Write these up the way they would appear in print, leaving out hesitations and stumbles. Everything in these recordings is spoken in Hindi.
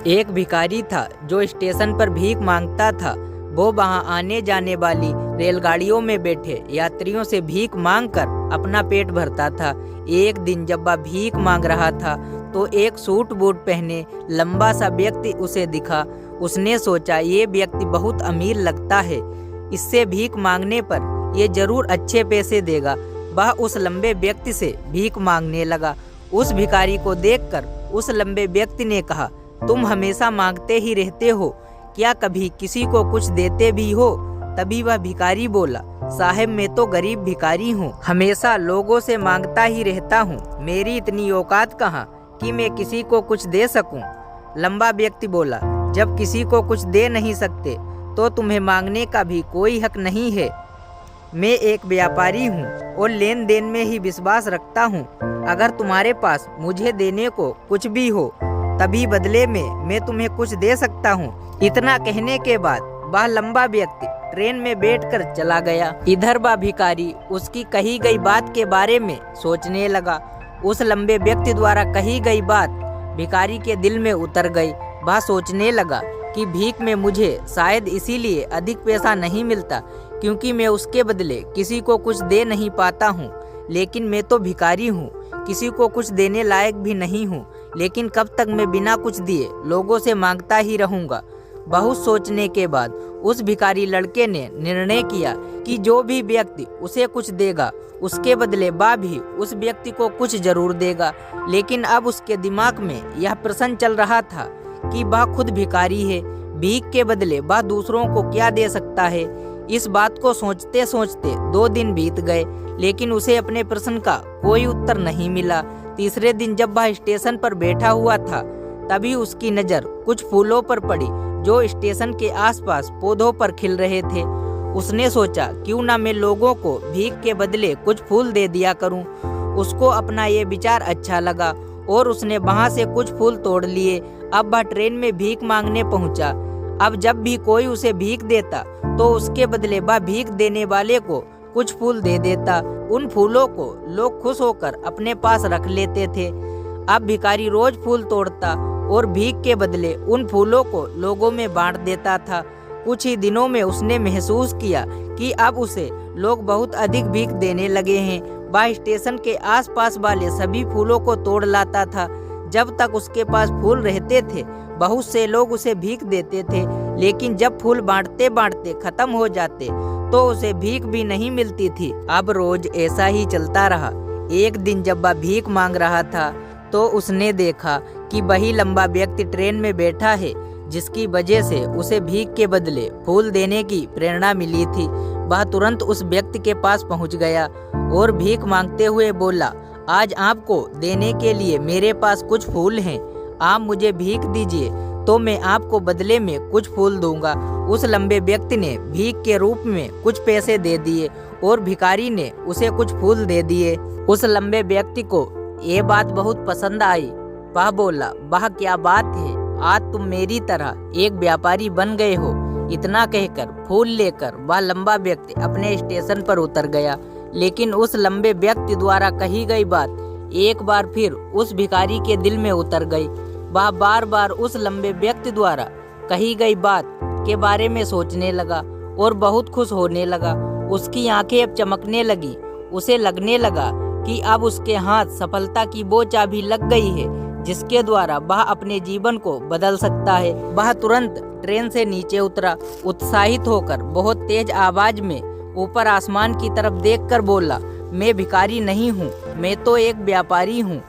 एक भिखारी था जो स्टेशन पर भीख मांगता था। वो वहां आने जाने वाली रेलगाड़ियों में बैठे यात्रियों से भीख मांगकर अपना पेट भरता था। एक दिन जब वह भीख मांग रहा था तो एक सूट बूट पहने लंबा सा व्यक्ति उसे दिखा। उसने सोचा, ये व्यक्ति बहुत अमीर लगता है, इससे भीख मांगने पर ये जरूर अच्छे पैसे देगा। वह उस लंबे व्यक्ति से भीख मांगने लगा। उस भिखारी को देखकर उस लंबे व्यक्ति ने कहा, तुम हमेशा मांगते ही रहते हो, क्या कभी किसी को कुछ देते भी हो? तभी वह भिखारी बोला, साहब मैं तो गरीब भिखारी हूँ, हमेशा लोगों से मांगता ही रहता हूँ। मेरी इतनी औकात कहाँ कि मैं किसी को कुछ दे सकूं। लंबा व्यक्ति बोला, जब किसी को कुछ दे नहीं सकते तो तुम्हें मांगने का भी कोई हक नहीं है। मैं एक व्यापारी हूँ और लेन देन में ही विश्वास रखता हूँ। अगर तुम्हारे पास मुझे देने को कुछ भी हो तभी बदले में मैं तुम्हें कुछ दे सकता हूँ। इतना कहने के बाद वह लंबा व्यक्ति ट्रेन में बैठकर चला गया। इधर वह भिखारी उसकी कही गई बात के बारे में सोचने लगा। उस लंबे व्यक्ति द्वारा कही गई बात भिखारी के दिल में उतर गई। वह सोचने लगा कि भीख में मुझे शायद इसीलिए अधिक पैसा नहीं मिलता क्योंकि मैं उसके बदले किसी को कुछ दे नहीं पाता हूँ। लेकिन मैं तो भिखारी हूँ, किसी को कुछ देने लायक भी नहीं हूँ। लेकिन कब तक मैं बिना कुछ दिए लोगों से मांगता ही रहूँगा। बहुत सोचने के बाद उस भिखारी लड़के ने निर्णय किया कि जो भी व्यक्ति उसे कुछ देगा उसके बदले वह भी उस व्यक्ति को कुछ जरूर देगा। लेकिन अब उसके दिमाग में यह प्रश्न चल रहा था कि वह खुद भिखारी है, भीख के बदले वह दूसरों को क्या दे सकता है। इस बात को सोचते सोचते 2 दिन बीत गए, लेकिन उसे अपने प्रश्न का कोई उत्तर नहीं मिला। तीसरे दिन जब वह स्टेशन पर बैठा हुआ था तभी उसकी नज़र कुछ फूलों पर पड़ी जो स्टेशन के आसपास पौधों पर खिल रहे थे। उसने सोचा, क्यों ना मैं लोगों को भीख के बदले कुछ फूल दे दिया करूं। उसको अपना ये विचार अच्छा लगा और उसने वहां से कुछ फूल तोड़ लिए। अब वह ट्रेन में भीख मांगने पहुंचा। अब जब भी कोई उसे भीख देता तो उसके बदले वह भीख देने वाले को कुछ फूल दे देता। उन फूलों को लोग खुश होकर अपने पास रख लेते थे। अब भिखारी रोज फूल तोड़ता और भीख के बदले उन फूलों को लोगों में बांट देता था। कुछ ही दिनों में उसने महसूस किया कि अब उसे लोग बहुत अधिक भीख देने लगे हैं। वह स्टेशन के आसपास वाले सभी फूलों को तोड़ लाता था। जब तक उसके पास फूल रहते थे बहुत से लोग उसे भीख देते थे, लेकिन जब फूल बांटते बांटते खत्म हो जाते तो उसे भीख भी नहीं मिलती थी। अब रोज ऐसा ही चलता रहा। एक दिन जब वह भीख मांग रहा था तो उसने देखा कि वही लंबा व्यक्ति ट्रेन में बैठा है जिसकी वजह से उसे भीख के बदले फूल देने की प्रेरणा मिली थी। वह तुरंत उस व्यक्ति के पास पहुंच गया और भीख मांगते हुए बोला, आज आपको देने के लिए मेरे पास कुछ फूल हैं, आप मुझे भीख दीजिए तो मैं आपको बदले में कुछ फूल दूंगा। उस लंबे व्यक्ति ने भीख के रूप में कुछ पैसे दे दिए और भिखारी ने उसे कुछ फूल दे दिए। उस लंबे व्यक्ति को ये बात बहुत पसंद आई। वह बोला, वाह क्या बात है, आज तुम मेरी तरह एक व्यापारी बन गए हो। इतना कहकर फूल लेकर वह लंबा व्यक्ति अपने स्टेशन पर उतर गया। लेकिन उस लंबे व्यक्ति द्वारा कही गई बात एक बार फिर उस भिखारी के दिल में उतर गई। वह बार बार उस लंबे व्यक्ति द्वारा कही गई बात के बारे में सोचने लगा और बहुत खुश होने लगा। उसकी आंखें अब चमकने लगी। उसे लगने लगा कि अब उसके हाथ सफलता की वो चाबी लग गई है जिसके द्वारा वह अपने जीवन को बदल सकता है। वह तुरंत ट्रेन से नीचे उतरा। उत्साहित होकर बहुत तेज आवाज में ऊपर आसमान की तरफ देखकर बोला, मैं भिखारी नहीं हूँ, मैं तो एक व्यापारी हूँ,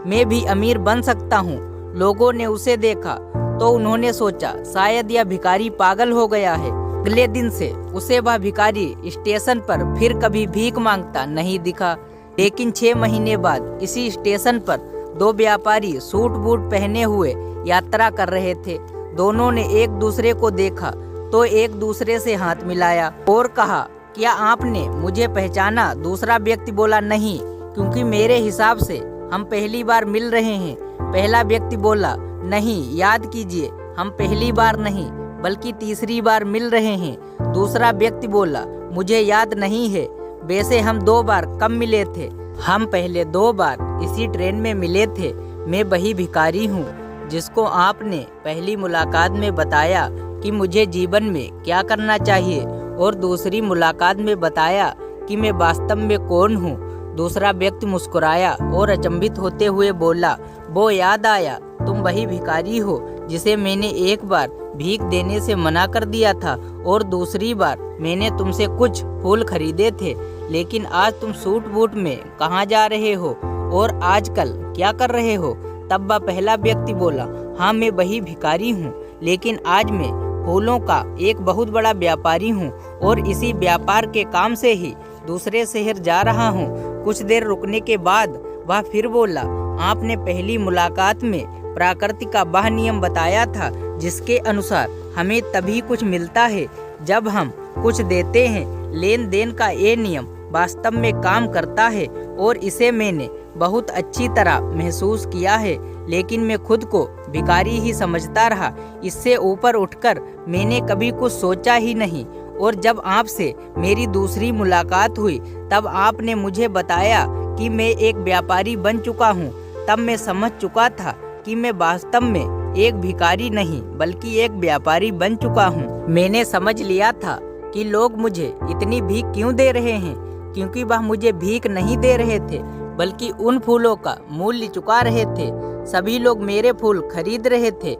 मैं भी अमीर बन सकता हूँ। लोगों ने उसे देखा तो उन्होंने सोचा, शायद यह भिखारी पागल हो गया है। अगले दिन से उसे वह भिखारी स्टेशन पर फिर कभी भीख मांगता नहीं दिखा। लेकिन 6 महीने बाद इसी स्टेशन पर 2 व्यापारी सूट बूट पहने हुए यात्रा कर रहे थे। दोनों ने एक दूसरे को देखा तो एक दूसरे से हाथ मिलाया और कहा, क्या आपने मुझे पहचाना? दूसरा व्यक्ति बोला, नहीं, क्योंकि मेरे हिसाब से हम पहली बार मिल रहे हैं। पहला व्यक्ति बोला, नहीं, याद कीजिए, हम पहली बार नहीं बल्कि तीसरी बार मिल रहे हैं। दूसरा व्यक्ति बोला, मुझे याद नहीं है, वैसे हम 2 बार कब मिले थे? हम पहले 2 बार इसी ट्रेन में मिले थे। मैं वही भिखारी हूँ। जिसको आपने पहली मुलाकात में बताया कि मुझे जीवन में क्या करना चाहिए और दूसरी मुलाकात में बताया कि मैं वास्तव में कौन हूँ। दूसरा व्यक्ति मुस्कुराया और अचंभित होते हुए बोला, वो याद आया, तुम वही भिखारी हो जिसे मैंने एक बार भीख देने से मना कर दिया था और दूसरी बार मैंने तुमसे कुछ फूल खरीदे थे। लेकिन आज तुम सूट बूट में कहाँ जा रहे हो और आजकल क्या कर रहे हो? तब वह पहला व्यक्ति बोला, हाँ मैं वही भिखारी हूँ, लेकिन आज मैं फूलों का एक बहुत बड़ा व्यापारी हूँ और इसी व्यापार के काम से ही दूसरे शहर जा रहा हूँ। कुछ देर रुकने के बाद वह फिर बोला, आपने पहली मुलाकात में प्रकृति का वह नियम बताया था जिसके अनुसार हमें तभी कुछ मिलता है जब हम कुछ देते हैं। लेन देन का ये नियम वास्तव में काम करता है और इसे मैंने बहुत अच्छी तरह महसूस किया है, लेकिन मैं खुद को भिखारी ही समझता रहा। इससे ऊपर उठकर मैंने कभी कुछ सोचा ही नहीं। और जब आपसे मेरी दूसरी मुलाकात हुई तब आपने मुझे बताया कि मैं एक व्यापारी बन चुका हूँ। तब मैं समझ चुका था कि मैं वास्तव में एक भिखारी नहीं बल्कि एक व्यापारी बन चुका हूँ। मैंने समझ लिया था कि लोग मुझे इतनी भीख क्यों दे रहे हैं, क्योंकि वह मुझे भीख नहीं दे रहे थे बल्कि उन फूलों का मूल्य चुका रहे थे। सभी लोग मेरे फूल खरीद रहे थे,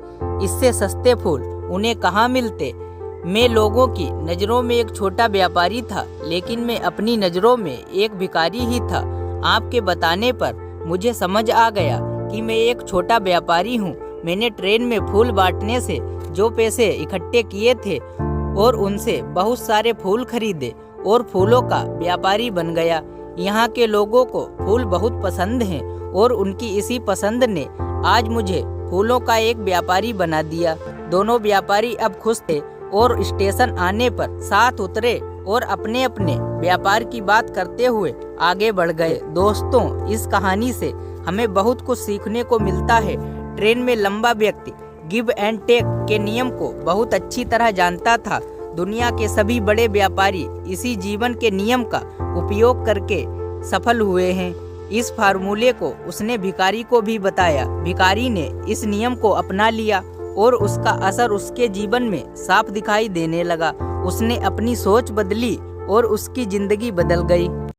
इससे सस्ते फूल उन्हें कहाँ मिलते। मैं लोगों की नज़रों में एक छोटा व्यापारी था, लेकिन मैं अपनी नज़रों में एक भिखारी ही था। आपके बताने पर मुझे समझ आ गया कि मैं एक छोटा व्यापारी हूँ। मैंने ट्रेन में फूल बांटने से जो पैसे इकट्ठे किए थे और उनसे बहुत सारे फूल खरीदे और फूलों का व्यापारी बन गया। यहाँ के लोगों को फूल बहुत पसंद हैं और उनकी इसी पसंद ने आज मुझे फूलों का एक व्यापारी बना दिया। दोनों व्यापारी अब खुश थे और स्टेशन आने पर साथ उतरे और अपने अपने व्यापार की बात करते हुए आगे बढ़ गए। दोस्तों, इस कहानी से हमें बहुत कुछ सीखने को मिलता है। ट्रेन में लंबा व्यक्ति गिव एंड टेक के नियम को बहुत अच्छी तरह जानता था। दुनिया के सभी बड़े व्यापारी इसी जीवन के नियम का उपयोग करके सफल हुए हैं। इस फार्मूले को उसने भिखारी को भी बताया। भिखारी ने इस नियम को अपना लिया और उसका असर उसके जीवन में साफ दिखाई देने लगा। उसने अपनी सोच बदली और उसकी जिंदगी बदल गई।